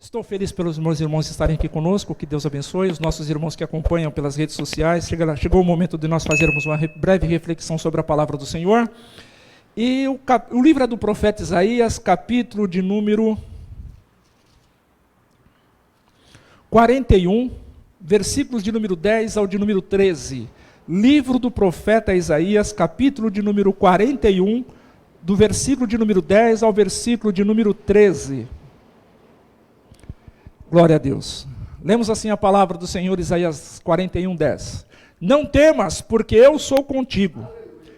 Estou feliz pelos meus irmãos estarem aqui conosco, que Deus abençoe, os nossos irmãos que acompanham pelas redes sociais. Chegou o momento de nós fazermos uma breve reflexão sobre a palavra do Senhor. E o livro é do profeta Isaías, capítulo de número 41, versículos de número 10 ao de número 13. Livro do profeta Isaías, capítulo de número 41, do versículo de número 10 ao versículo de número 13. Glória a Deus. Lemos assim a palavra do Senhor, Isaías 41, 10. Não temas, porque eu sou contigo.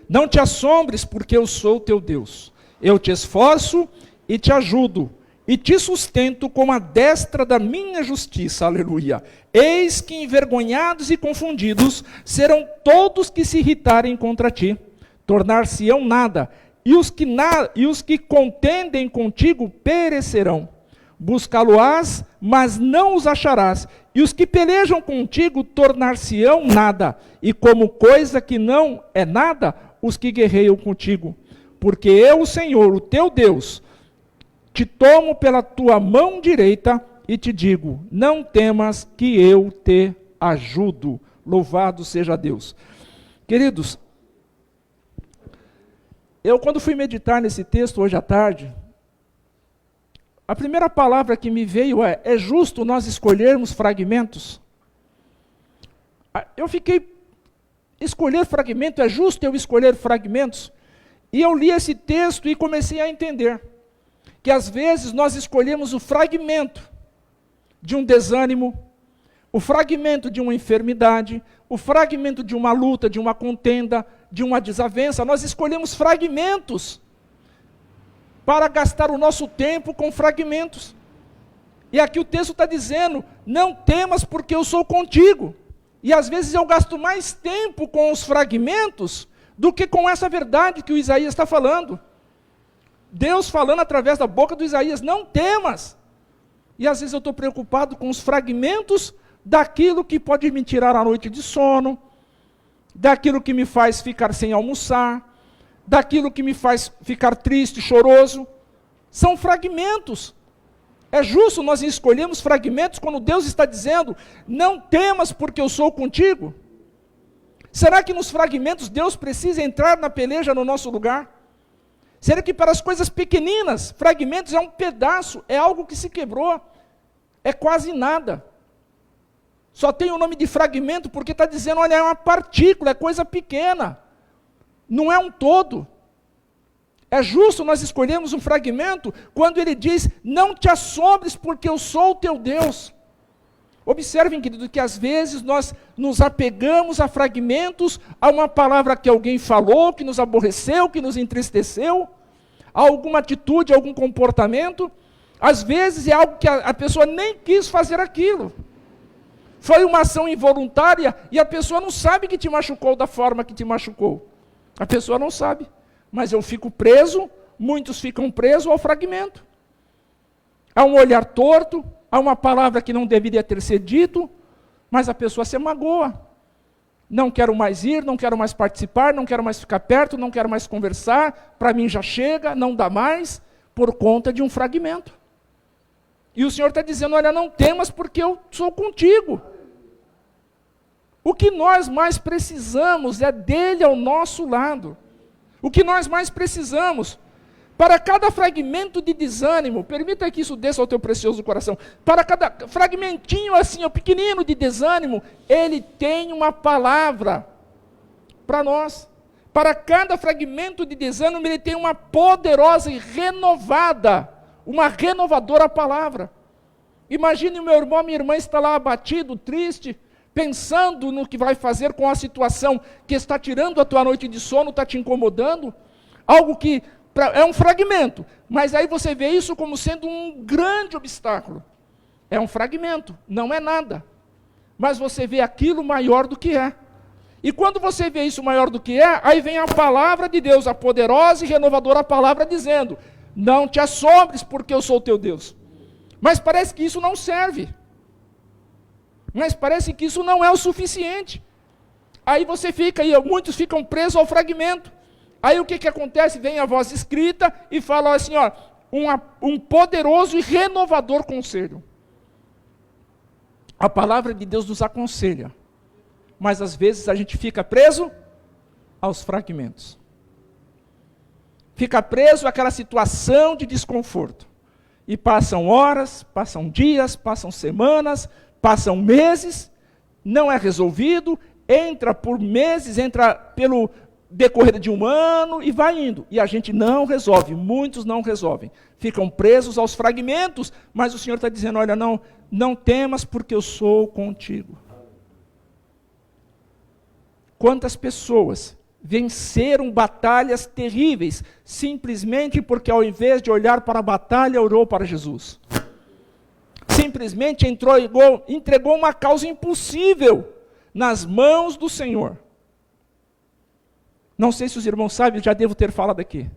Não te assombres, porque eu sou teu Deus. Eu te esforço e te ajudo, e te sustento com a destra da minha justiça. Aleluia. Eis que envergonhados e confundidos serão todos que se irritarem contra ti. Tornar-se-ão nada, e os que contendem contigo perecerão. Buscá-lo-ás, mas não os acharás, e os que pelejam contigo tornar-se-ão nada, e como coisa que não é nada, os que guerreiam contigo. Porque eu, o Senhor, o teu Deus, te tomo pela tua mão direita e te digo, não temas que eu te ajudo. Louvado seja Deus. Queridos, eu quando fui meditar nesse texto hoje à tarde, a primeira palavra que me veio é justo nós escolhermos fragmentos? Eu fiquei, escolher fragmento, é justo eu escolher fragmentos? E eu li esse texto e comecei a entender que às vezes nós escolhemos o fragmento de um desânimo, o fragmento de uma enfermidade, o fragmento de uma luta, de uma contenda, de uma desavença. Nós escolhemos fragmentos para gastar o nosso tempo com fragmentos. E aqui o texto está dizendo, não temas porque eu sou contigo. E às vezes eu gasto mais tempo com os fragmentos do que com essa verdade que o Isaías está falando. Deus falando através da boca do Isaías, não temas. E às vezes eu estou preocupado com os fragmentos daquilo que pode me tirar a noite de sono, daquilo que me faz ficar sem almoçar, daquilo que me faz ficar triste, choroso. São fragmentos. É justo nós escolhermos fragmentos quando Deus está dizendo, não temas porque eu sou contigo? Será que nos fragmentos Deus precisa entrar na peleja no nosso lugar? Será que para as coisas pequeninas, fragmentos é um pedaço, é algo que se quebrou, é quase nada. Só tem o nome de fragmento porque está dizendo, olha, é uma partícula, é coisa pequena. Não é um todo. É justo nós escolhermos um fragmento quando ele diz, não te assombres porque eu sou o teu Deus. Observem, querido, que às vezes nós nos apegamos a fragmentos, a uma palavra que alguém falou, que nos aborreceu, que nos entristeceu, a alguma atitude, a algum comportamento. Às vezes é algo que a pessoa nem quis fazer aquilo. Foi uma ação involuntária e a pessoa não sabe que te machucou da forma que te machucou. A pessoa não sabe, mas eu fico preso, muitos ficam presos ao fragmento. Há um olhar torto, há uma palavra que não deveria ter sido dito, mas a pessoa se magoa. Não quero mais ir, não quero mais participar, não quero mais ficar perto, não quero mais conversar, para mim já chega, não dá mais, por conta de um fragmento. E o Senhor está dizendo, olha, não temas porque eu sou contigo. O que nós mais precisamos é dele ao nosso lado. O que nós mais precisamos, para cada fragmento de desânimo, permita que isso desça ao teu precioso coração, para cada fragmentinho assim, pequenino de desânimo, ele tem uma palavra para nós. Para cada fragmento de desânimo, ele tem uma poderosa e renovada, uma renovadora palavra. Imagine o meu irmão, minha irmã está lá abatido, triste, pensando no que vai fazer com a situação que está tirando a tua noite de sono, está te incomodando, algo que é um fragmento, mas aí você vê isso como sendo um grande obstáculo. É um fragmento, não é nada, mas você vê aquilo maior do que é. E quando você vê isso maior do que é, aí vem a palavra de Deus, a poderosa e renovadora palavra dizendo, não te assombres porque eu sou o teu Deus. Mas parece que isso não serve. Mas parece que isso não é o suficiente. Aí você fica, e muitos ficam presos ao fragmento. Aí o que acontece? Vem a voz escrita e fala assim, ó, um poderoso e renovador conselho. A palavra de Deus nos aconselha, mas às vezes a gente fica preso aos fragmentos. Fica preso àquela situação de desconforto. E passam horas, passam dias, passam semanas, passam meses, não é resolvido, entra por meses, entra pelo decorrer de um ano e vai indo. E a gente não resolve, muitos não resolvem. Ficam presos aos fragmentos, mas o Senhor está dizendo, olha, não temas porque eu sou contigo. Quantas pessoas venceram batalhas terríveis, simplesmente porque ao invés de olhar para a batalha, orou para Jesus. Simplesmente entregou uma causa impossível nas mãos do Senhor. Não sei se os irmãos sabem, eu já devo ter falado aqui.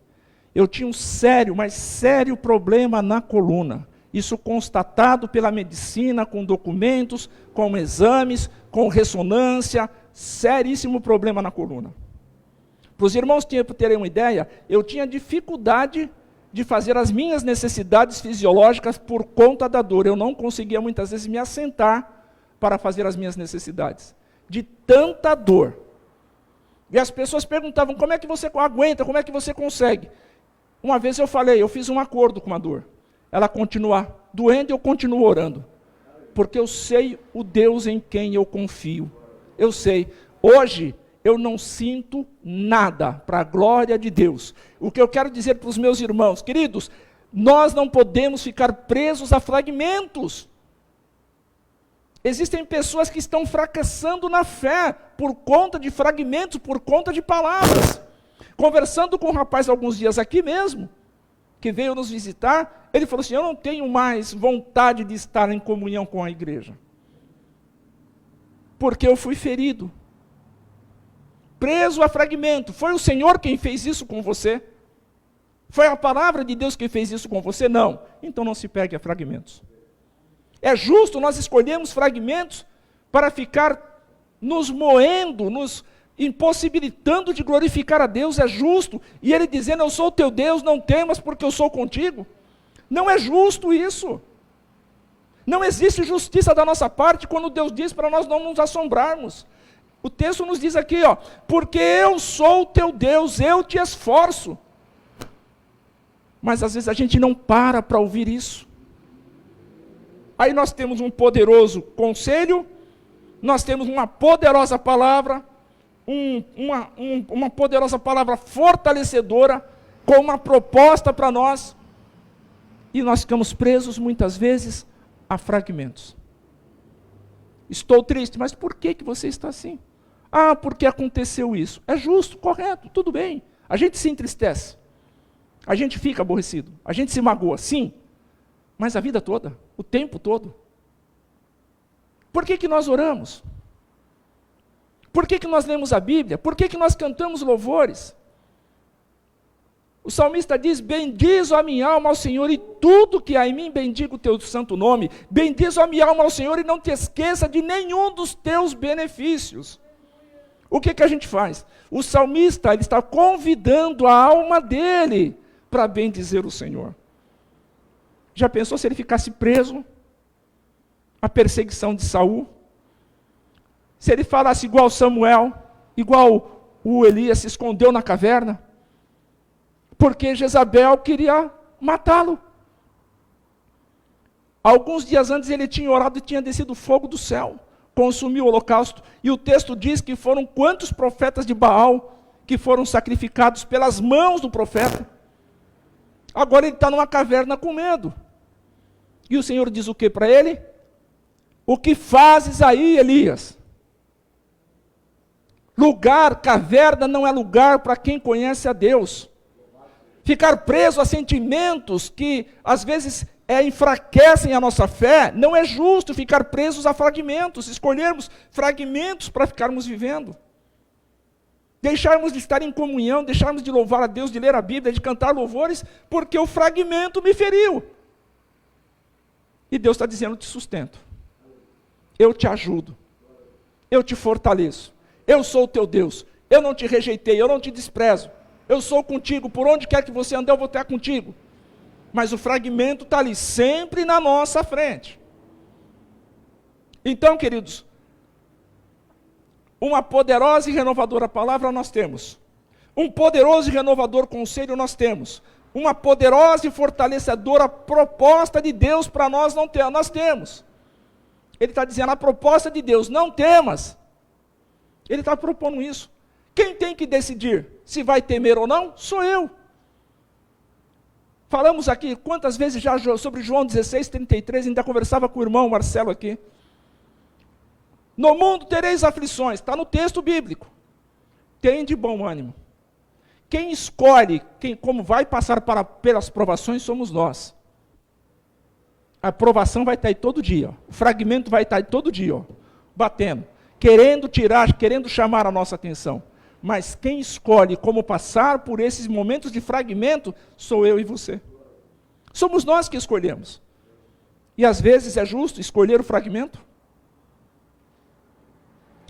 Eu tinha um sério, mas sério problema na coluna. Isso constatado pela medicina, com documentos, com exames, com ressonância, seríssimo problema na coluna. Para os irmãos terem uma ideia, eu tinha dificuldade de fazer as minhas necessidades fisiológicas por conta da dor. Eu não conseguia muitas vezes me assentar para fazer as minhas necessidades. De tanta dor. E as pessoas perguntavam, como é que você aguenta, como é que você consegue? Uma vez eu falei, eu fiz um acordo com a dor. Ela continua doendo, eu continuo orando. Porque eu sei o Deus em quem eu confio. Eu sei. Hoje, eu não sinto nada para a glória de Deus. O que eu quero dizer para os meus irmãos, queridos, nós não podemos ficar presos a fragmentos. Existem pessoas que estão fracassando na fé por conta de fragmentos, por conta de palavras. Conversando com um rapaz alguns dias aqui mesmo, que veio nos visitar, ele falou assim, eu não tenho mais vontade de estar em comunhão com a igreja. Porque eu fui ferido. Preso a fragmento. Foi o Senhor quem fez isso com você? Foi a palavra de Deus quem fez isso com você? Não. Então não se pegue a fragmentos. É justo nós escolhermos fragmentos para ficar nos moendo, nos impossibilitando de glorificar a Deus, é justo. E ele dizendo, eu sou o teu Deus, não temas porque eu sou contigo. Não é justo isso. Não existe justiça da nossa parte quando Deus diz para nós não nos assombrarmos. O texto nos diz aqui, ó, porque eu sou o teu Deus, eu te esforço. Mas às vezes a gente não para ouvir isso. Aí nós temos um poderoso conselho, nós temos uma poderosa palavra, uma poderosa palavra fortalecedora, com uma proposta para nós, e nós ficamos presos muitas vezes a fragmentos. Estou triste, mas por que você está assim? Ah, porque aconteceu isso. É justo, correto, tudo bem. A gente se entristece, a gente fica aborrecido, a gente se magoa, sim, mas a vida toda, o tempo todo. Por que nós oramos? Por que nós lemos a Bíblia? Por que nós cantamos louvores? O salmista diz, bendiz a minha alma ao Senhor e tudo que há em mim, bendiga o teu santo nome. Bendiz a minha alma ao Senhor e não te esqueça de nenhum dos teus benefícios. O que a gente faz? O salmista ele está convidando a alma dele para bendizer o Senhor. Já pensou se ele ficasse preso à perseguição de Saul? Se ele falasse igual Samuel, igual o Elias se escondeu na caverna? Porque Jezabel queria matá-lo. Alguns dias antes ele tinha orado e tinha descido fogo do céu, consumiu o holocausto. E o texto diz que foram quantos profetas de Baal que foram sacrificados pelas mãos do profeta. Agora ele está numa caverna com medo. E o Senhor diz o que para ele? O que fazes aí, Elias? Lugar, caverna não é lugar para quem conhece a Deus. Ficar preso a sentimentos que às vezes enfraquecem a nossa fé, não é justo ficar presos a fragmentos, escolhermos fragmentos para ficarmos vivendo. Deixarmos de estar em comunhão, deixarmos de louvar a Deus, de ler a Bíblia, de cantar louvores, porque o fragmento me feriu. E Deus está dizendo, eu te sustento, eu te ajudo, eu te fortaleço, eu sou o teu Deus, eu não te rejeitei, eu não te desprezo, eu sou contigo, por onde quer que você ande, eu vou estar contigo. Mas o fragmento está ali, sempre na nossa frente. Então, queridos, uma poderosa e renovadora palavra nós temos. Um poderoso e renovador conselho nós temos. Uma poderosa e fortalecedora proposta de Deus para nós nós temos. Ele está dizendo, a proposta de Deus, não temas. Ele está propondo isso. Quem tem que decidir se vai temer ou não? Sou eu. Falamos aqui quantas vezes já sobre João 16:33, ainda conversava com o irmão Marcelo aqui. No mundo tereis aflições, está no texto bíblico. Tem de bom ânimo. Quem escolhe como vai passar pelas provações somos nós. A provação vai estar aí todo dia. O fragmento vai estar aí todo dia, batendo. Querendo tirar, querendo chamar a nossa atenção. Mas quem escolhe como passar por esses momentos de fragmento sou eu e você. Somos nós que escolhemos. E às vezes é justo escolher o fragmento.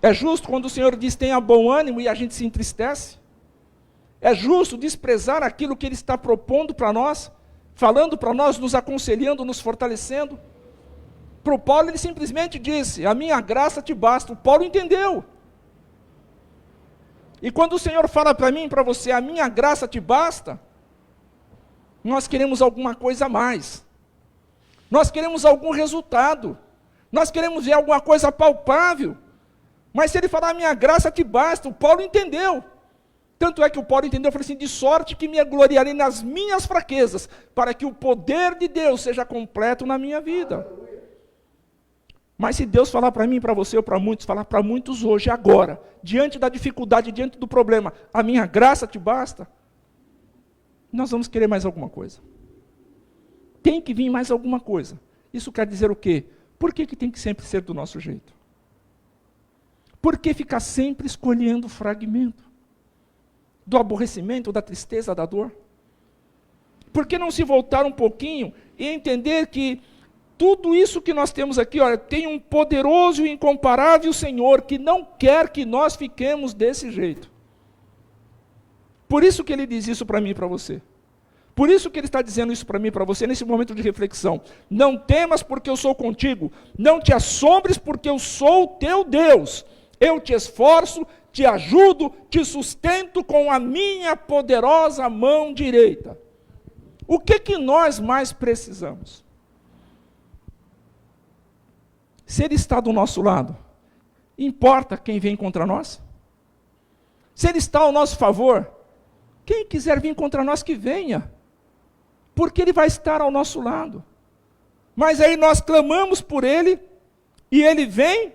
É justo quando o Senhor diz tenha bom ânimo e a gente se entristece. É justo desprezar aquilo que Ele está propondo para nós, falando para nós, nos aconselhando, nos fortalecendo. Para o Paulo ele simplesmente disse, a minha graça te basta. O Paulo entendeu. E quando o Senhor fala para mim e para você, a minha graça te basta, nós queremos alguma coisa a mais. Nós queremos algum resultado. Nós queremos ver alguma coisa palpável. Mas se ele falar, a minha graça te basta, o Paulo entendeu. Tanto é que o Paulo entendeu, falou assim, de sorte que me gloriarei nas minhas fraquezas, para que o poder de Deus seja completo na minha vida. Mas se Deus falar para mim, para você ou para muitos, falar para muitos hoje, agora, diante da dificuldade, diante do problema, a minha graça te basta, nós vamos querer mais alguma coisa. Tem que vir mais alguma coisa. Isso quer dizer o quê? Por que tem que sempre ser do nosso jeito? Por que ficar sempre escolhendo fragmento? Do aborrecimento, da tristeza, da dor? Por que não se voltar um pouquinho e entender que tudo isso que nós temos aqui, olha, tem um poderoso e incomparável Senhor que não quer que nós fiquemos desse jeito. Por isso que Ele diz isso para mim e para você. Por isso que Ele está dizendo isso para mim e para você nesse momento de reflexão. Não temas porque eu sou contigo. Não te assombres porque eu sou o teu Deus. Eu te esforço, te ajudo, te sustento com a minha poderosa mão direita. O que nós mais precisamos? Se Ele está do nosso lado, importa quem vem contra nós? Se Ele está ao nosso favor, quem quiser vir contra nós que venha, porque Ele vai estar ao nosso lado. Mas aí nós clamamos por Ele, e Ele vem,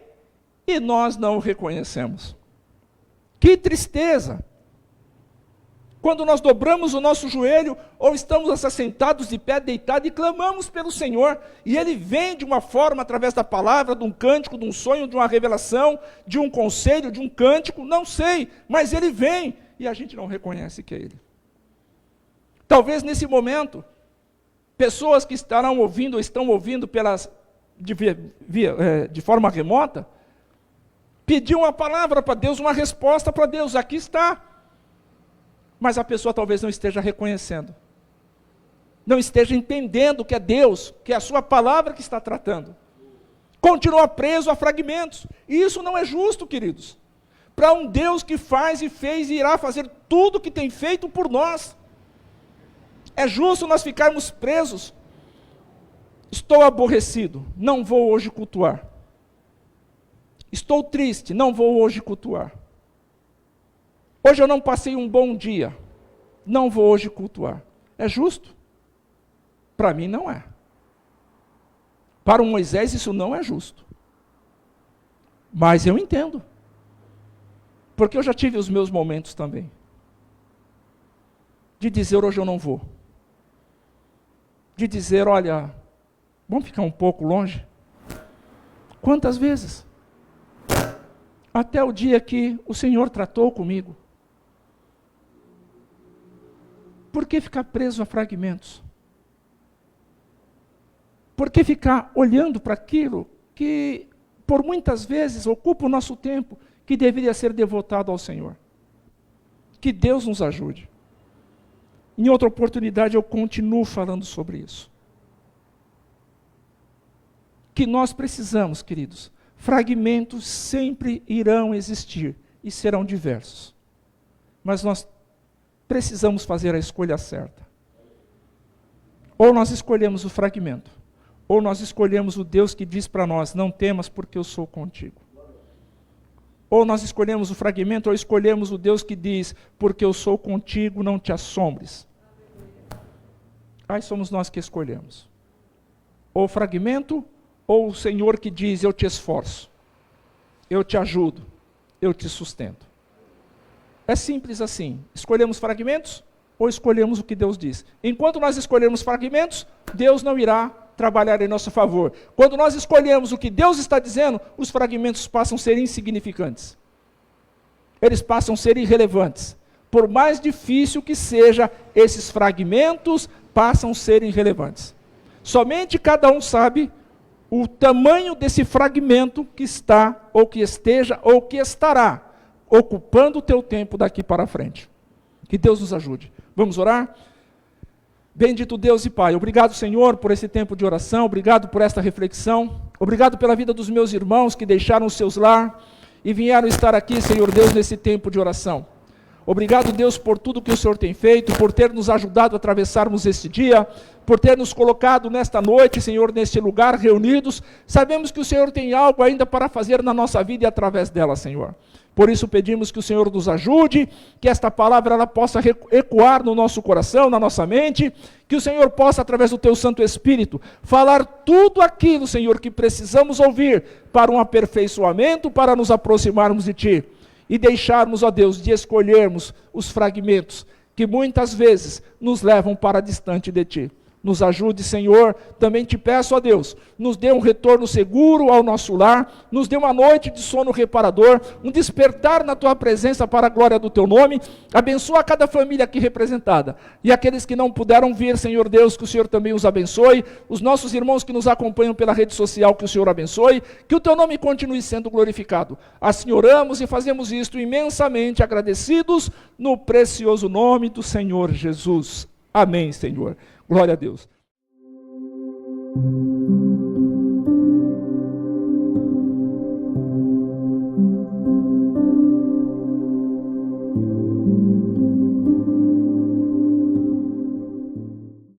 e nós não o reconhecemos. Que tristeza! Quando nós dobramos o nosso joelho, ou estamos assentados de pé, deitados, e clamamos pelo Senhor, e Ele vem de uma forma, através da palavra, de um cântico, de um sonho, de uma revelação, de um conselho, de um cântico, não sei, mas Ele vem, e a gente não reconhece que é Ele. Talvez nesse momento, pessoas que estarão ouvindo, ou estão ouvindo de forma remota, pediu uma palavra para Deus, uma resposta para Deus, aqui está. Mas a pessoa talvez não esteja reconhecendo. Não esteja entendendo que é Deus, que é a sua palavra que está tratando. Continua preso a fragmentos. E isso não é justo, queridos. Para um Deus que faz e fez e irá fazer tudo o que tem feito por nós. É justo nós ficarmos presos. Estou aborrecido, não vou hoje cultuar. Estou triste, não vou hoje cultuar. Hoje eu não passei um bom dia, não vou hoje cultuar. É justo? Para mim não é. Para o Moisés isso não é justo. Mas eu entendo. Porque eu já tive os meus momentos também. De dizer hoje eu não vou. De dizer, olha, vamos ficar um pouco longe. Quantas vezes? Até o dia que o Senhor tratou comigo. Por que ficar preso a fragmentos? Por que ficar olhando para aquilo que, por muitas vezes, ocupa o nosso tempo, que deveria ser devotado ao Senhor? Que Deus nos ajude. Em outra oportunidade eu continuo falando sobre isso. Que nós precisamos, queridos, Fragmentos sempre irão existir e serão diversos. Mas nós precisamos fazer a escolha certa. Ou nós escolhemos o fragmento, ou nós escolhemos o Deus que diz para nós, não temas porque eu sou contigo. Ou nós escolhemos o fragmento, ou escolhemos o Deus que diz, porque eu sou contigo, não te assombres. Aí somos nós que escolhemos. Ou o fragmento, ou o Senhor que diz, eu te esforço, eu te ajudo, eu te sustento. É simples assim. Escolhemos fragmentos, ou escolhemos o que Deus diz. Enquanto nós escolhermos fragmentos, Deus não irá trabalhar em nosso favor. Quando nós escolhemos o que Deus está dizendo, os fragmentos passam a ser insignificantes. Eles passam a ser irrelevantes. Por mais difícil que seja, esses fragmentos passam a ser irrelevantes. Somente cada um sabe o tamanho desse fragmento que está, ou que esteja, ou que estará ocupando o teu tempo daqui para frente. Que Deus nos ajude. Vamos orar? Bendito Deus e Pai, obrigado, Senhor, por esse tempo de oração, obrigado por esta reflexão, obrigado pela vida dos meus irmãos que deixaram os seus lar e vieram estar aqui, Senhor Deus, nesse tempo de oração. Obrigado, Deus, por tudo que o Senhor tem feito, por ter nos ajudado a atravessarmos este dia, por ter nos colocado nesta noite, Senhor, neste lugar reunidos. Sabemos que o Senhor tem algo ainda para fazer na nossa vida e através dela, Senhor. Por isso pedimos que o Senhor nos ajude, que esta palavra ela possa ecoar no nosso coração, na nossa mente, que o Senhor possa, através do Teu Santo Espírito, falar tudo aquilo, Senhor, que precisamos ouvir para um aperfeiçoamento, para nos aproximarmos de Ti. E deixarmos, ó Deus, de escolhermos os fragmentos que muitas vezes nos levam para distante de Ti. Nos ajude, Senhor, também te peço, ó Deus, nos dê um retorno seguro ao nosso lar, nos dê uma noite de sono reparador, um despertar na Tua presença para a glória do Teu nome, abençoa cada família aqui representada, e aqueles que não puderam vir, Senhor Deus, que o Senhor também os abençoe, os nossos irmãos que nos acompanham pela rede social, que o Senhor abençoe, que o Teu nome continue sendo glorificado. Assim oramos e fazemos isto imensamente agradecidos, no precioso nome do Senhor Jesus. Amém, Senhor. Glória a Deus.